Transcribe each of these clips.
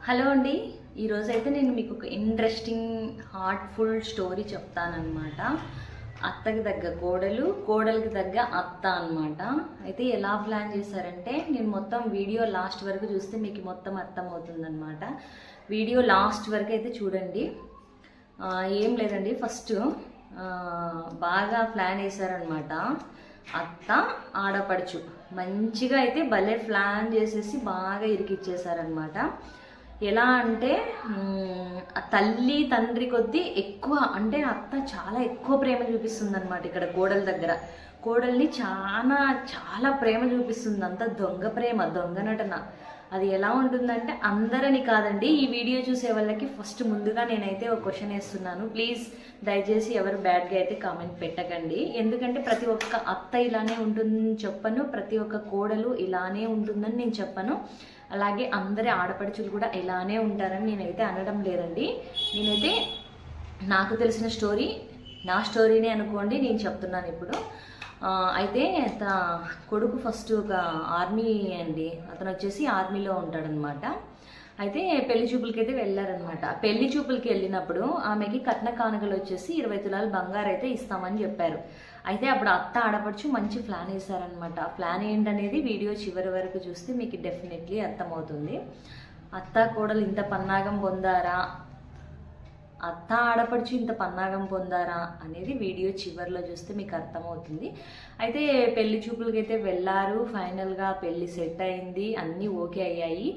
Hello అండి. ఈరోజైతే నేను మీకు ఒక ఇంట్రెస్టింగ్ హార్ట్ఫుల్ స్టోరీ చెప్తానమాట. అత్తకి తగ్గ కోడలు, కోడలికి తగ్గ అత్త అనమాట. అయితే ఎలా ప్లాన్ చేశారంటే, నేను మొత్తం వీడియో లాస్ట్ వరకు చూస్తే మీకు మొత్తం అర్థమవుతుందన్నమాట. వీడియో లాస్ట్ వరకు అయితే చూడండి. ఏం లేదండి, ఫస్ట్ బాగా ప్లాన్ వేశారనమాట. అత్త ఆడపడుచు మంచిగా అయితే భలే ప్లాన్ చేసేసి బాగా ఇరికిచ్చేసారనమాట. ఎలా అంటే తల్లి తండ్రి కొద్దీ ఎక్కువ, అంటే అత్త చాలా ఎక్కువ ప్రేమ చూపిస్తుంది అనమాట. ఇక్కడ కోడల దగ్గర కోడల్ని చాలా చాలా ప్రేమ చూపిస్తుంది. అంత దొంగ ప్రేమ, దొంగ నటన. అది ఎలా ఉంటుందంటే, అందరని కాదండి, ఈ వీడియో చూసే వాళ్ళకి ఫస్ట్ ముందుగా నేనైతే ఒక క్వశ్చన్ వేస్తున్నాను. ప్లీజ్ దయచేసి ఎవరు బ్యాడ్గా అయితే కామెంట్ పెట్టకండి. ఎందుకంటే ప్రతి ఒక్క అత్త ఇలానే ఉంటుందని చెప్పను, ప్రతి ఒక్క కోడలు ఇలానే ఉంటుందని నేను చెప్పను. అలాగే అందరి ఆడపడుచులు కూడా ఇలానే ఉంటారని నేనైతే అనడం లేదండి. నేనైతే నాకు తెలిసిన స్టోరీ, నా స్టోరీనే అనుకోండి, నేను చెప్తున్నాను ఇప్పుడు. అయితే కొడుకు ఫస్ట్ ఒక ఆర్మీ అండి, అతను వచ్చేసి ఆర్మీలో ఉంటాడనమాట. అయితే పెళ్లి చూపులకి అయితే వెళ్ళారనమాట. పెళ్లి చూపులకి వెళ్ళినప్పుడు ఆమెకి కట్న కానుకలు వచ్చేసి 20 తులాలు బంగారు అయితే ఇస్తామని చెప్పారు. అయితే అప్పుడు అత్త ఆడపడుచు మంచి ప్లాన్ వేశారనమాట. ప్లాన్ ఏంటనేది వీడియో చివరి వరకు చూస్తే మీకు డెఫినెట్లీ అర్థమవుతుంది. అత్త కోడలు ఇంత పన్నాగం పొందారా, అత్త ఆడపడుచు ఇంత పన్నాగం పొందారా అనేది వీడియో చివరిలో చూస్తే మీకు అర్థమవుతుంది. అయితే పెళ్లి చూపులకి అయితే వెళ్ళారు. ఫైనల్గా పెళ్లి సెట్ అయింది, అన్నీ ఓకే అయ్యాయి.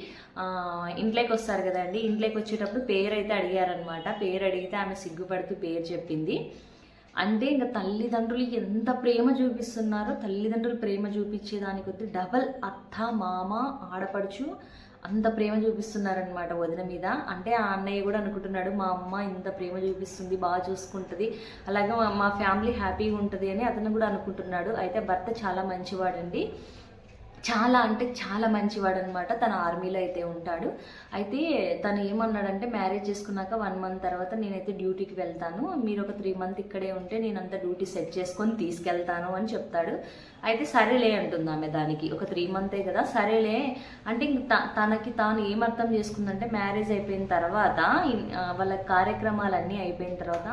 ఇంట్లోకి వస్తారు కదండి, ఇంట్లోకి వచ్చేటప్పుడు పేరు అయితే అడిగారనమాట. పేరు అడిగితే ఆమె సిగ్గుపడుతూ పేరు చెప్పింది. అంటే ఇంకా తల్లిదండ్రులు ఎంత ప్రేమ చూపిస్తున్నారో, తల్లిదండ్రులు ప్రేమ చూపించేదాని కొద్దీ డబల్ అత్త మామ ఆడపడుచు అంత ప్రేమ చూపిస్తున్నారనమాట వదిన మీద. అంటే ఆ అన్నయ్య కూడా అనుకుంటున్నాడు, మా అమ్మ ఇంత ప్రేమ చూపిస్తుంది, బాగా చూసుకుంటుంది, అలాగే మా ఫ్యామిలీ హ్యాపీగా ఉంటుంది అని అతను కూడా అనుకుంటున్నాడు. అయితే భర్త చాలా మంచివాడండి, చాలా అంటే చాలా మంచివాడు అనమాట. తన ఆర్మీలో అయితే ఉంటాడు. అయితే తను ఏమన్నాడంటే, మ్యారేజ్ చేసుకున్నాక 1 మంత్ తర్వాత నేనైతే డ్యూటీకి వెళ్తాను, మీరు ఒక 3 మంత్ ఇక్కడే ఉంటే నేనంతా డ్యూటీ సెట్ చేసుకొని తీసుకెళ్తాను అని చెప్తాడు. అయితే సరేలే అంటుంది ఆమె. దానికి ఒక 3 మంతే కదా, సరేలే అంటే తనకి తాను ఏమర్థం చేసుకుందంటే, మ్యారేజ్ అయిపోయిన తర్వాత వాళ్ళ కార్యక్రమాలన్నీ అయిపోయిన తర్వాత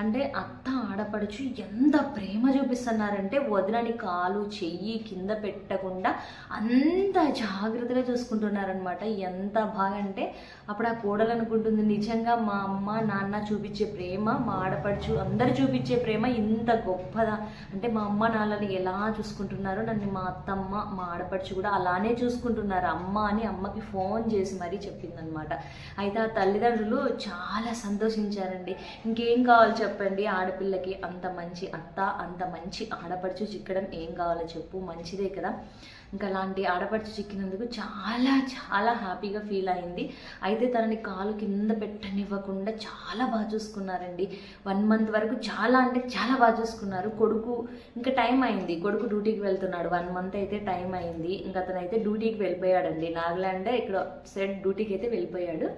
అంటే అత్త ఆడపడుచు ఎంత ప్రేమ చూపిస్తున్నారంటే, వదినని కాలు చెయ్యి కింద పెట్టకుండా అంత జాగ్రత్తగా చూసుకుంటున్నారనమాట. ఎంత బాగా అంటే అప్పుడు ఆ కోడలు అనుకుంటుంది, నిజంగా మా అమ్మ నాన్న చూపించే ప్రేమ, మా ఆడపడుచు అందరు చూపించే ప్రేమ ఇంత గొప్పదా అంటే, మా అమ్మ నాన్నని ఎలా చూసుకుంటున్నారో నన్ను మా అత్తమ్మ మా ఆడపడుచు కూడా అలానే చూసుకుంటున్నారు అమ్మ అని అమ్మకి ఫోన్ చేసి మరీ చెప్పిందనమాట. అయితే ఆ తల్లిదండ్రులు చాలా సంతోషించారండి. ఇంకేం కావాలి చెప్పండి, ఆడపిల్లకి అంత మంచి అత్త అంత మంచి ఆడపడుచు చిక్కడం ఏం కావాలో చెప్పు, మంచిదే కదా. ఇంకా అలాంటి ఆడపడుచు చిక్కినందుకు చాలా చాలా హ్యాపీగా ఫీల్ అయింది. అయితే తనని కాలు కింద పెట్టనివ్వకుండా చాలా బాగా చూసుకున్నారండి. 1 మంత్ వరకు చాలా అంటే చాలా బాగా చూసుకున్నారు. కొడుకు ఇంకా టైం అయింది, కొడుకు డ్యూటీకి వెళ్తున్నాడు. 1 మంత్ అయితే టైం అయింది. ఇంకా అతనైతే డ్యూటీకి వెళ్ళిపోయాడండి. నాగాలాండ్ ఇక్కడ సైడ్ డ్యూటీకి అయితే వెళ్ళిపోయాడు.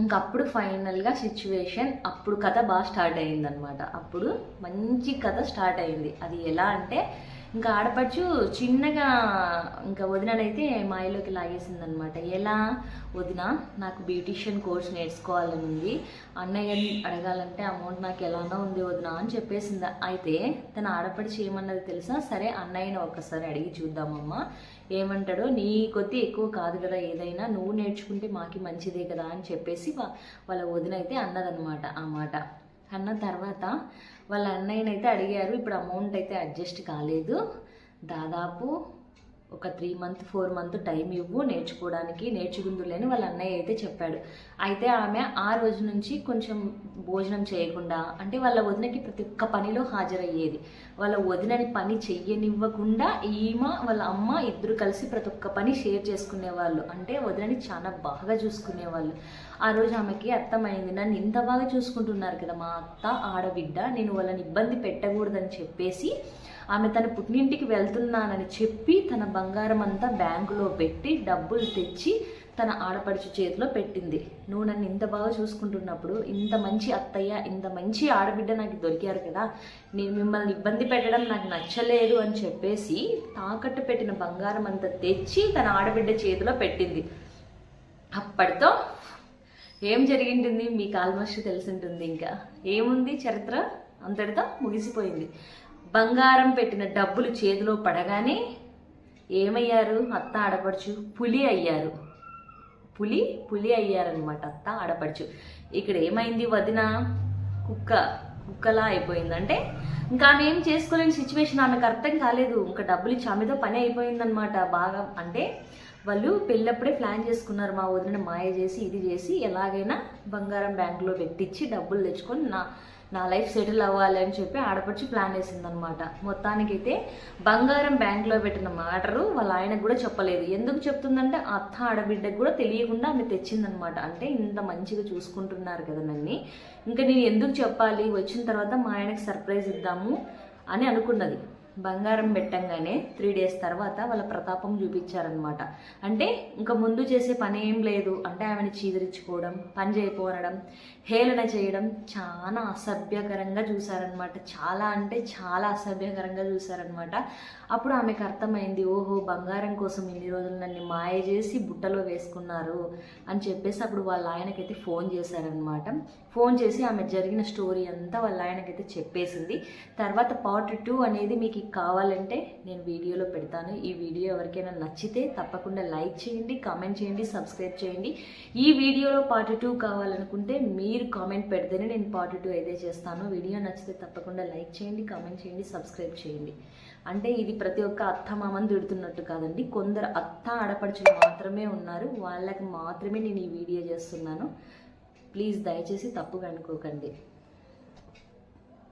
ఇంకా అప్పుడు ఫైనల్గా సిచ్యువేషన్, అప్పుడు కథ బాగా స్టార్ట్ అయిందనమాట. అప్పుడు మంచి కథ స్టార్ట్ అయింది. అది ఎలా అంటే, ఇంకా ఆడపడుచు చిన్నగా ఇంకా వదిననైతే మాయలోకి లాగేసిందనమాట. ఎలా, వదిన నాకు బ్యూటీషియన్ కోర్స్ నేర్చుకోవాలని ఉంది, అన్నయ్యని అడగాలంటే అమౌంట్ నాకు ఎలానో ఉంది వదిన అని చెప్పేసింది. అయితే తన ఆడపడుచు ఏమన్నది తెలుసా, సరే అన్నయ్యని ఒక్కసారి అడిగి చూద్దామమ్మా, ఏమంటాడో, నీ కొద్ది ఎక్కువ కాదు కదా, ఏదైనా నువ్వు నేర్చుకుంటే మాకి మంచిదే కదా అని చెప్పేసి వాళ్ళ వదిన అయితే అన్నదనమాట. ఆ మాట అన్న తర్వాత వాళ్ళ అన్నయ్యనైతే అడిగారు. ఇప్పుడు అమౌంట్ అయితే అడ్జస్ట్ కాలేదు, దాదాపు ఒక 3 మంత్ 4 మంత్ టైం ఇవ్వు నేర్చుకోవడానికి, నేర్చుకుందులేని వాళ్ళ అన్నయ్య అయితే చెప్పాడు. అయితే ఆమె ఆ రోజు నుంచి కొంచెం భోజనం చేయకుండా, అంటే వాళ్ళ వదినకి ప్రతి ఒక్క పనిలో హాజరయ్యేది. వాళ్ళ వదినని పని చెయ్యనివ్వకుండా ఈమె వాళ్ళ అమ్మ ఇద్దరు కలిసి ప్రతి ఒక్క పని షేర్ చేసుకునేవాళ్ళు. అంటే వదినని చాలా బాగా చూసుకునేవాళ్ళు. ఆ రోజు ఆమెకి అర్థమైంది, నన్ను ఇంత బాగా చూసుకుంటున్నారు కదా మా అత్త ఆడబిడ్డ, నేను వాళ్ళని ఇబ్బంది పెట్టకూడదని చెప్పేసి ఆమె తన పుట్టినింటికి వెళ్తున్నానని చెప్పి తన బంగారం అంతా బ్యాంకులో పెట్టి డబ్బులు తెచ్చి తన ఆడపడుచు చేతిలో పెట్టింది. నువ్వు నన్ను ఇంత బాగా చూసుకుంటున్నప్పుడు, ఇంత మంచి అత్తయ్య ఇంత మంచి ఆడబిడ్డ నాకు దొరికారు కదా, నేను మిమ్మల్ని ఇబ్బంది పెట్టడం నాకు నచ్చలేదు అని చెప్పేసి తాకట్టు పెట్టిన బంగారం అంతా తెచ్చి తన ఆడబిడ్డ చేతిలో పెట్టింది. అప్పటితో ఏం జరిగింటుంది మీకు ఆల్మోస్ట్ తెలిసింటుంది. ఇంకా ఏముంది చరిత్ర అంతటితో ముగిసిపోయింది. బంగారం పెట్టిన డబ్బులు చేతిలో పడగానే ఏమయ్యారు అత్త ఆడపడుచు? పులి అయ్యారు. పులి అయ్యారనమాట అత్త ఆడపడుచు. ఇక్కడ ఏమైంది? వదిన కుక్కలా అయిపోయింది. అంటే ఇంకా ఆమె ఏం చేసుకోలేని సిచ్యువేషన్, ఆమెకు అర్థం కాలేదు. ఇంకా డబ్బులు ఇచ్చి ఆమెతో పని అయిపోయిందనమాట బాగా. అంటే వాళ్ళు పెళ్ళప్పుడే ప్లాన్ చేసుకున్నారు, మా వదిన మాయ చేసి ఇది చేసి ఎలాగైనా బంగారం బ్యాంకులో పెట్టించి డబ్బులు తెచ్చుకొని నా లైఫ్ సెటిల్ అవ్వాలి అని చెప్పి ఆడపడిచి ప్లాన్ వేసిందనమాట. మొత్తానికైతే బంగారం బ్యాంకులో పెట్టిన మ్యాటరు వాళ్ళ ఆయనకు కూడా చెప్పలేదు. ఎందుకు చెప్తుందంటే అత్త ఆడబిడ్డకు కూడా తెలియకుండా ఆమె తెచ్చిందనమాట. అంటే ఇంత మంచిగా చూసుకుంటున్నారు కదా నన్ను, ఇంకా నేను ఎందుకు చెప్పాలి, వచ్చిన తర్వాత మా ఆయనకి సర్ప్రైజ్ ఇద్దాము అని అనుకున్నది. బంగారం పెట్టంగానే 3 days తర్వాత వాళ్ళ ప్రతాపం చూపించారనమాట. అంటే ఇంకా ముందు చేసే పని ఏం లేదు. అంటే ఆమెను చీదరించుకోవడం, పని చేయకపోవడం, హేళన చేయడం చాలా అసభ్యకరంగా చూసారనమాట. చాలా అంటే చాలా అసభ్యకరంగా చూసారనమాట. అప్పుడు ఆమెకు అర్థమైంది, ఓహో బంగారం కోసం ఇన్ని రోజులు నన్ను మాయ చేసి బుట్టలో వేసుకున్నారు అని చెప్పేసి అప్పుడు వాళ్ళ ఆయనకైతే ఫోన్ చేశారనమాట. ఫోన్ చేసి ఆమె జరిగిన స్టోరీ అంతా వాళ్ళ ఆయనకైతే చెప్పేసింది. తర్వాత Part 2 అనేది మీకు కావాలంటే నేను వీడియోలో పెడతాను. ఈ వీడియో ఎవరికైనా నచ్చితే తప్పకుండా లైక్ చేయండి, కామెంట్ చేయండి, సబ్స్క్రైబ్ చేయండి. ఈ వీడియోలో Part 2 కావాలనుకుంటే మీరు కామెంట్ పెడితేనే నేను Part 2 అయితే చేస్తాను. వీడియో నచ్చితే తప్పకుండా లైక్ చేయండి, కామెంట్ చేయండి, సబ్స్క్రైబ్ చేయండి. అంటే ఇది ప్రతి ఒక్క అత్త మామని తిడుతున్నట్టు కాదండి. కొందరు అత్త ఆడపడుచులు మాత్రమే ఉన్నారు, వాళ్ళకి మాత్రమే నేను ఈ వీడియో చేస్తున్నాను. ప్లీజ్ దయచేసి తప్పుగా అనుకోకండి.